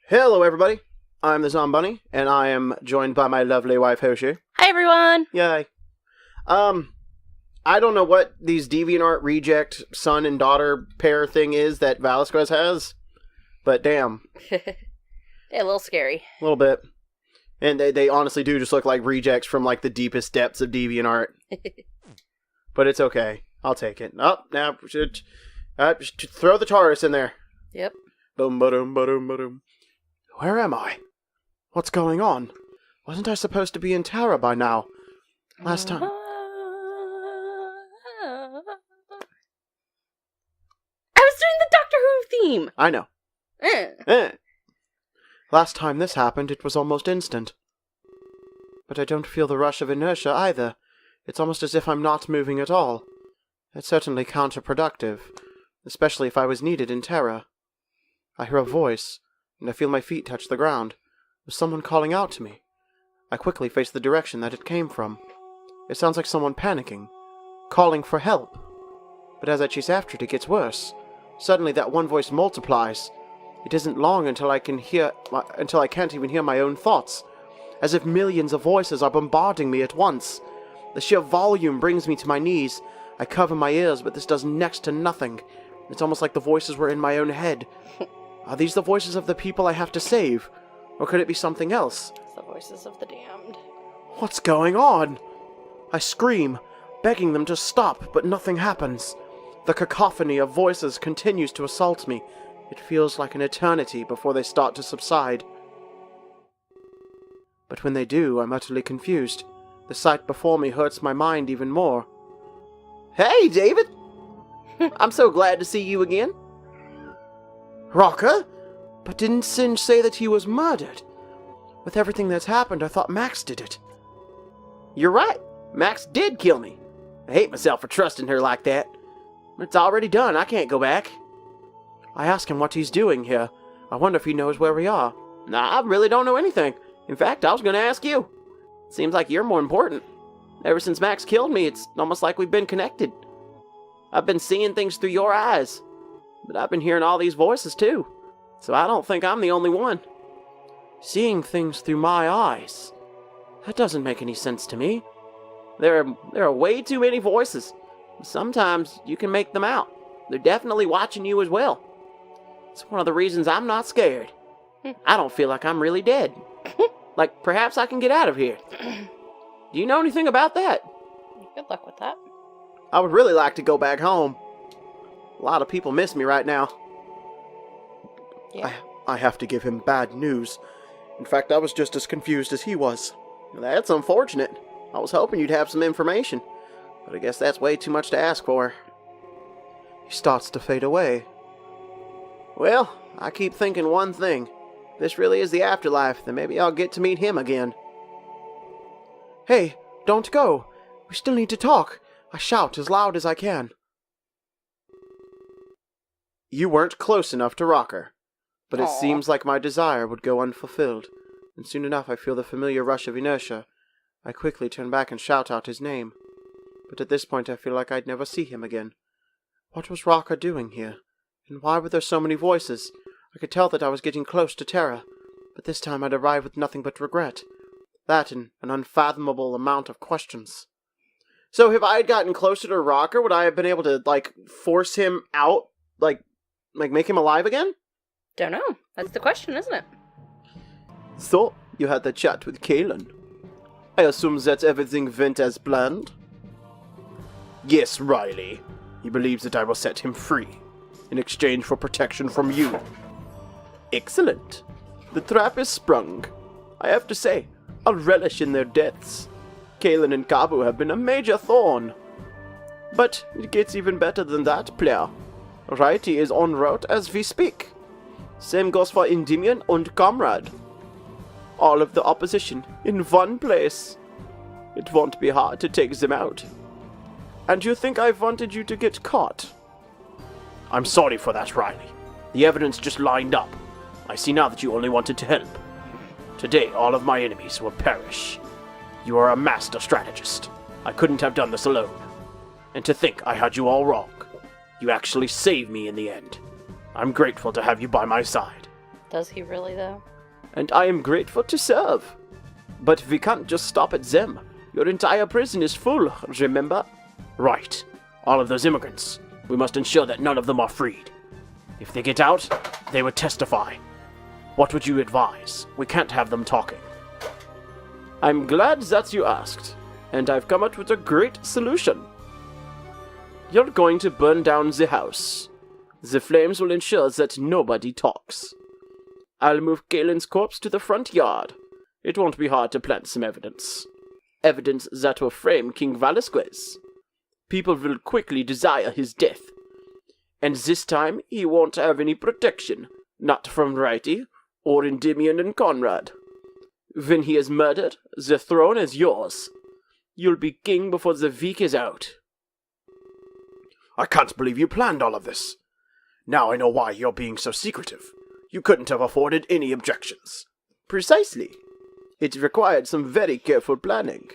Hello, everybody. I'm the Zombunny, and I am joined by my lovely wife, Hoshi. Hi, everyone! Yay. I don't know what these DeviantArt reject son and daughter pair thing is that Velasquez has, but damn. They're a little scary. A little bit. And they honestly do just look like rejects from, like, the deepest depths of DeviantArt. But it's okay. I'll take it. Oh, now, throw the Taurus in there. Yep. Boom, ba-doom, ba-doom, ba-doom. Where am I? What's going on? Wasn't I supposed to be in Terra by now? Last time... I was doing the Doctor Who theme! I know. Last time this happened, it was almost instant. But I don't feel the rush of inertia either. It's almost as if I'm not moving at all. It's certainly counterproductive, especially if I was needed in Terra. I hear a voice, and I feel my feet touch the ground. Was someone calling out to me? I quickly face the direction that it came from. It sounds like someone panicking, calling for help. But as I chase after it, it gets worse. Suddenly that one voice multiplies. It isn't long until I can't even hear my own thoughts, as if millions of voices are bombarding me at once. The sheer volume brings me to my knees. I cover my ears, but this does next to nothing. It's almost like the voices were in my own head. Are these the voices of the people I have to save? Or could it be something else? It's the voices of the damned. What's going on? I scream, begging them to stop, but nothing happens. The cacophony of voices continues to assault me. It feels like an eternity before they start to subside. But when they do, I'm utterly confused. The sight before me hurts my mind even more. Hey, David! I'm so glad to see you again. Rocker? But didn't Singe say that he was murdered? With everything that's happened, I thought Max did it. You're right. Max did kill me. I hate myself for trusting her like that. It's already done. I can't go back. I ask him what he's doing here. I wonder if he knows where we are. Nah, I really don't know anything. In fact, I was going to ask you. Seems like you're more important. Ever since Max killed me, it's almost like we've been connected. I've been seeing things through your eyes. But I've been hearing all these voices, too. So I don't think I'm the only one. Seeing things through my eyes? That doesn't make any sense to me. There are way too many voices. Sometimes you can make them out. They're definitely watching you as well. It's one of the reasons I'm not scared. I don't feel like I'm really dead. Like, perhaps I can get out of here. Do you know anything about that? Good luck with that. I would really like to go back home. A lot of people miss me right now. Yeah. I have to give him bad news. In fact, I was just as confused as he was. That's unfortunate. I was hoping you'd have some information. But I guess that's way too much to ask for. He starts to fade away. Well, I keep thinking one thing. If this really is the afterlife, then maybe I'll get to meet him again. Hey, don't go. We still need to talk. I shout as loud as I can. You weren't close enough to Rocker, but it seems like my desire would go unfulfilled, and soon enough I feel the familiar rush of inertia. I quickly turn back and shout out his name, but at this point I feel like I'd never see him again. What was Rocker doing here? And why were there so many voices? I could tell that I was getting close to Terra, but this time I'd arrived with nothing but regret. That and an unfathomable amount of questions. So if I had gotten closer to Rocker, would I have been able to, force him out? Like make him alive again? Don't know. That's the question, isn't it? So, you had the chat with Kalen. I assume that everything went as planned? Yes, Riley. He believes that I will set him free, in exchange for protection from you. Excellent. The trap is sprung. I have to say, I'll relish in their deaths. Kalen and Kabu have been a major thorn. But it gets even better than that, player. Righty is en route as we speak. Same goes for Endymion and Comrade. All of the opposition in one place. It won't be hard to take them out. And you think I've wanted you to get caught? I'm sorry for that, Riley. The evidence just lined up. I see now that you only wanted to help. Today, all of my enemies will perish. You are a master strategist. I couldn't have done this alone. And to think I had you all wrong. You actually saved me in the end. I'm grateful to have you by my side. Does he really, though? And I am grateful to serve. But we can't just stop at them. Your entire prison is full, remember? Right. All of those immigrants. We must ensure that none of them are freed. If they get out, they would testify. What would you advise? We can't have them talking. I'm glad that you asked, and I've come up with a great solution. You're going to burn down the house. The flames will ensure that nobody talks. I'll move Galen's corpse to the front yard. It won't be hard to plant some evidence. Evidence that will frame King Velasquez. People will quickly desire his death. And this time, he won't have any protection, not from Righty, or Endymion and Conrad. When he is murdered, the throne is yours. You'll be king before the week is out. I can't believe you planned all of this. Now I know why you're being so secretive. You couldn't have afforded any objections. Precisely. It required some very careful planning.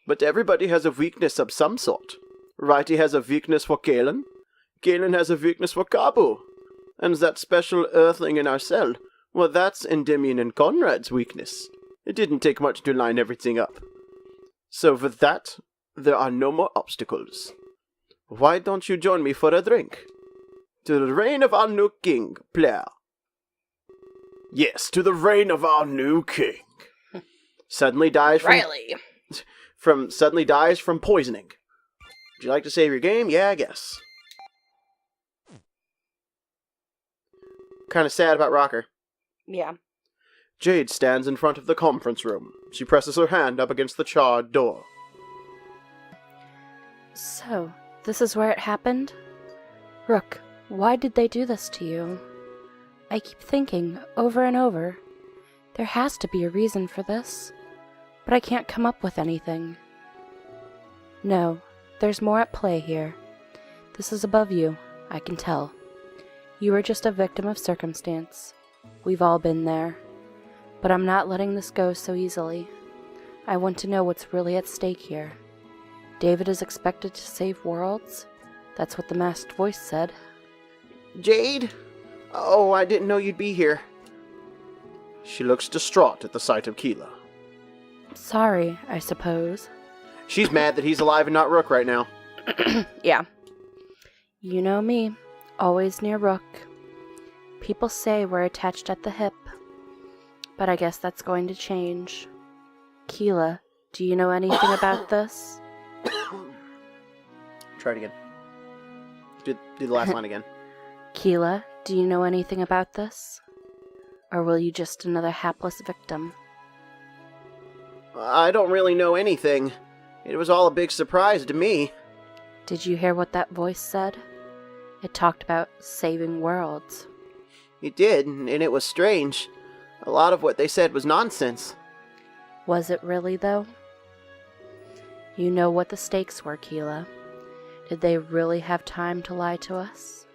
But everybody has a weakness of some sort. Righty has a weakness for Galen. Galen has a weakness for Kabu. And that special earthling in our cell, well, that's Endymion and Conrad's weakness. It didn't take much to line everything up. So with that, there are no more obstacles. Why don't you join me for a drink? To the reign of our new king, player. Yes, to the reign of our new king. Suddenly dies from poisoning. Would you like to save your game? Yeah, I guess. Kind of sad about Rocker. Yeah. Jade stands in front of the conference room. She presses her hand up against the charred door. So, this is where it happened? Rook, why did they do this to you? I keep thinking, over and over, there has to be a reason for this, but I can't come up with anything. No, there's more at play here. This is above you, I can tell. You are just a victim of circumstance. We've all been there. But I'm not letting this go so easily. I want to know what's really at stake here. David is expected to save worlds? That's what the masked voice said. Jade? Oh, I didn't know you'd be here. She looks distraught at the sight of Keela. Sorry, I suppose. She's mad that he's alive and not Rook right now. Yeah. You know me, always near Rook. People say we're attached at the hip, but I guess that's going to change. Keela, do you know anything about this? Try it again. Do the last line again. Keela, do you know anything about this? Or will you just another hapless victim? I don't really know anything. It was all a big surprise to me. Did you hear what that voice said? It talked about saving worlds. It did, and it was strange. A lot of what they said was nonsense. Was it really, though? You know what the stakes were, Keela. Did they really have time to lie to us?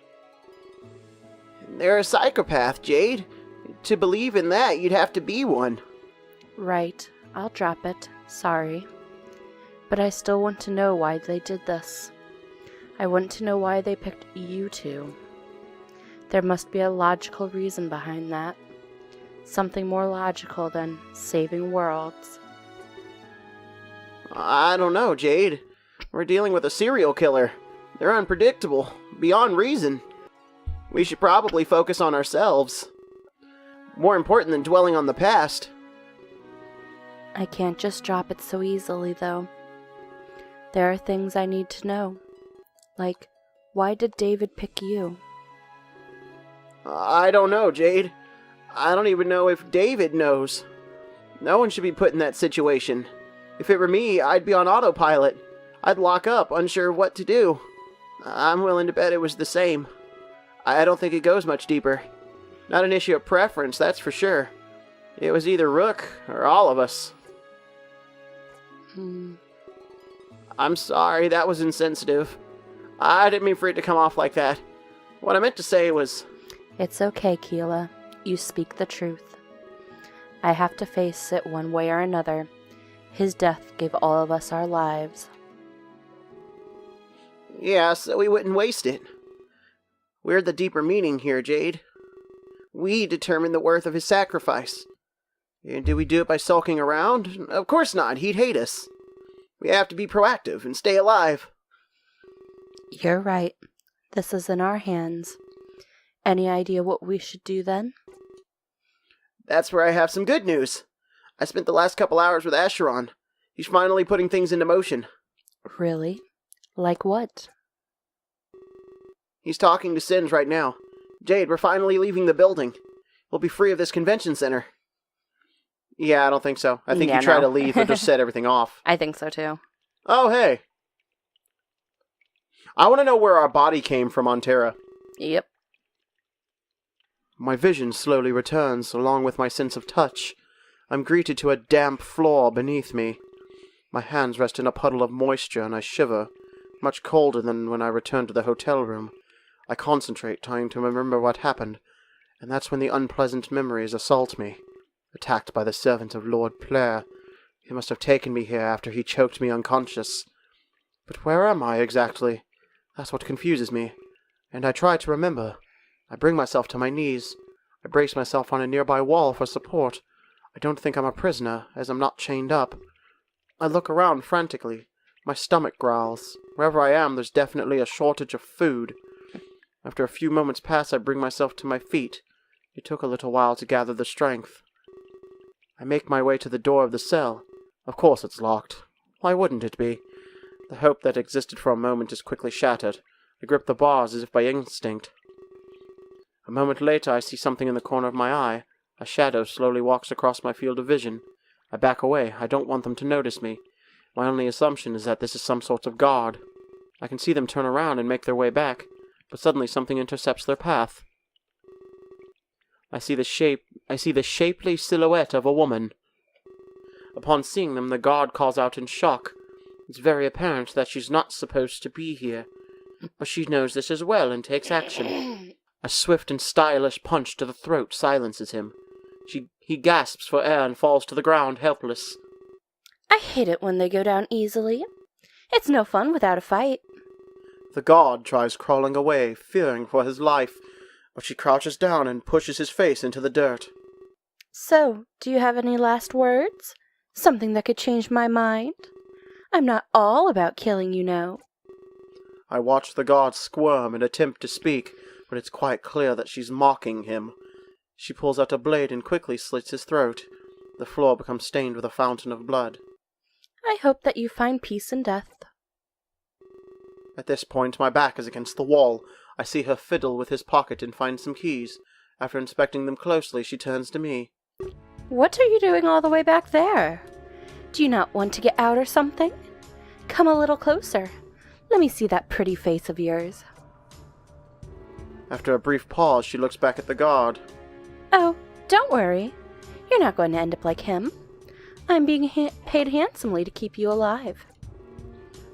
They're a psychopath, Jade. To believe in that, you'd have to be one. Right, I'll drop it. Sorry. But I still want to know why they did this. I want to know why they picked you two. There must be a logical reason behind that. Something more logical than saving worlds. I don't know, Jade. We're dealing with a serial killer. They're unpredictable, beyond reason. We should probably focus on ourselves. More important than dwelling on the past. I can't just drop it so easily, though. There are things I need to know. Like, why did David pick you? I don't know, Jade. I don't even know if David knows. No one should be put in that situation. If it were me, I'd be on autopilot. I'd lock up, unsure what to do. I'm willing to bet it was the same. I don't think it goes much deeper. Not an issue of preference, that's for sure. It was either Rook or all of us. I'm sorry, that was insensitive. I didn't mean for it to come off like that. What I meant to say was... It's okay, Keela. You speak the truth. I have to face it one way or another. His death gave all of us our lives. Yeah, so we wouldn't waste it. We're the deeper meaning here, Jade. We determine the worth of his sacrifice. And do we do it by sulking around? Of course not. He'd hate us. We have to be proactive and stay alive. You're right. This is in our hands. Any idea what we should do then? That's where I have some good news. I spent the last couple hours with ṟouᴉW. He's finally putting things into motion. Really? Like what? He's talking to Sins right now. Jade, we're finally leaving the building. We'll be free of this convention center. Yeah, I don't think so. I think Yeah, you try no. to leave, but just set everything off. I think so too. Oh, hey. I want to know where our body came from on Terra. Yep. My vision slowly returns, along with my sense of touch. I'm greeted to a damp floor beneath me. My hands rest in a puddle of moisture, and I shiver, much colder than when I returned to the hotel room. I concentrate, trying to remember what happened, and that's when the unpleasant memories assault me. Attacked by the servant of Lord Plaire. He must have taken me here after he choked me unconscious. But where am I exactly? That's what confuses me. And I try to remember. I bring myself to my knees. I brace myself on a nearby wall for support. I don't think I'm a prisoner, as I'm not chained up. I look around frantically. My stomach growls. Wherever I am, there's definitely a shortage of food. After a few moments pass, I bring myself to my feet. It took a little while to gather the strength. I make my way to the door of the cell. Of course it's locked. Why wouldn't it be? The hope that existed for a moment is quickly shattered. I grip the bars as if by instinct. A moment later, I see something in the corner of my eye. A shadow slowly walks across my field of vision. I back away. I don't want them to notice me. My only assumption is that this is some sort of guard. I can see them turn around and make their way back, but suddenly something intercepts their path. I see the shapely silhouette of a woman. Upon seeing them, the guard calls out in shock. It's very apparent that she's not supposed to be here, but she knows this as well and takes action. A swift and stylish punch to the throat silences him. He gasps for air and falls to the ground, helpless. I hate it when they go down easily. It's no fun without a fight. The guard tries crawling away, fearing for his life, but she crouches down and pushes his face into the dirt. So, do you have any last words? Something that could change my mind? I'm not all about killing, you know. I watch the guard squirm and attempt to speak, but it's quite clear that she's mocking him. She pulls out a blade and quickly slits his throat. The floor becomes stained with a fountain of blood. I hope that you find peace in death. At this point, my back is against the wall. I see her fiddle with his pocket and find some keys. After inspecting them closely, she turns to me. What are you doing all the way back there? Do you not want to get out or something? Come a little closer. Let me see that pretty face of yours. After a brief pause, she looks back at the guard. Oh, don't worry. You're not going to end up like him. I'm being paid handsomely to keep you alive.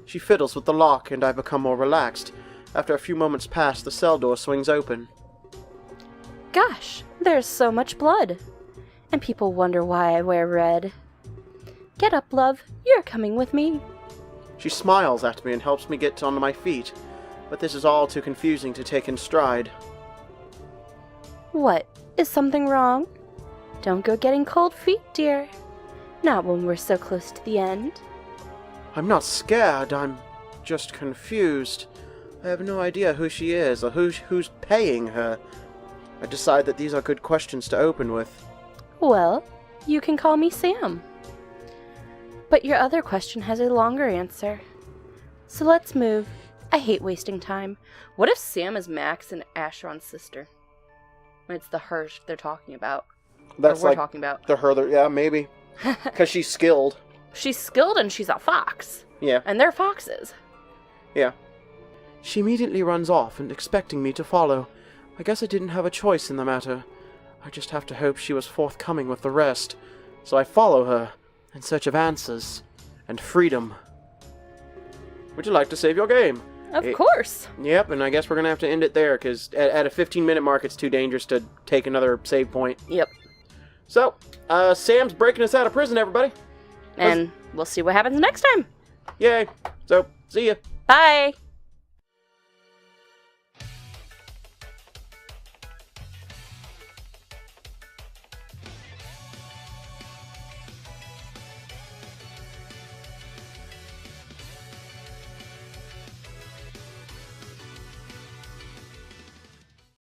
She fiddles with the lock, and I become more relaxed. After a few moments pass, the cell door swings open. Gosh, there's so much blood. And people wonder why I wear red. Get up, love. You're coming with me. She smiles at me and helps me get onto my feet, but this is all too confusing to take in stride. What? Is something wrong? Don't go getting cold feet, dear. Not when we're so close to the end. I'm not scared, I'm just confused. I have no idea who she is or who's paying her. I decide that these are good questions to open with. Well, you can call me Sam. But your other question has a longer answer. So let's move. I hate wasting time. What if Sam is Max and ṟouᴉW's sister? It's the her they're talking about. That's or we're like talking about. the her, yeah, maybe. Because she's skilled. She's skilled and she's a fox. Yeah. And they're foxes. Yeah. She immediately runs off and expecting me to follow. I guess I didn't have a choice in the matter. I just have to hope she was forthcoming with the rest. So I follow her, in search of answers and freedom. Would you like to save your game? Of course. Yep, and I guess we're going to have to end it there, because at a 15-minute mark, it's too dangerous to take another save point. Yep. So, Sam's breaking us out of prison, everybody. And we'll see what happens next time. Yay. So, see ya. Bye.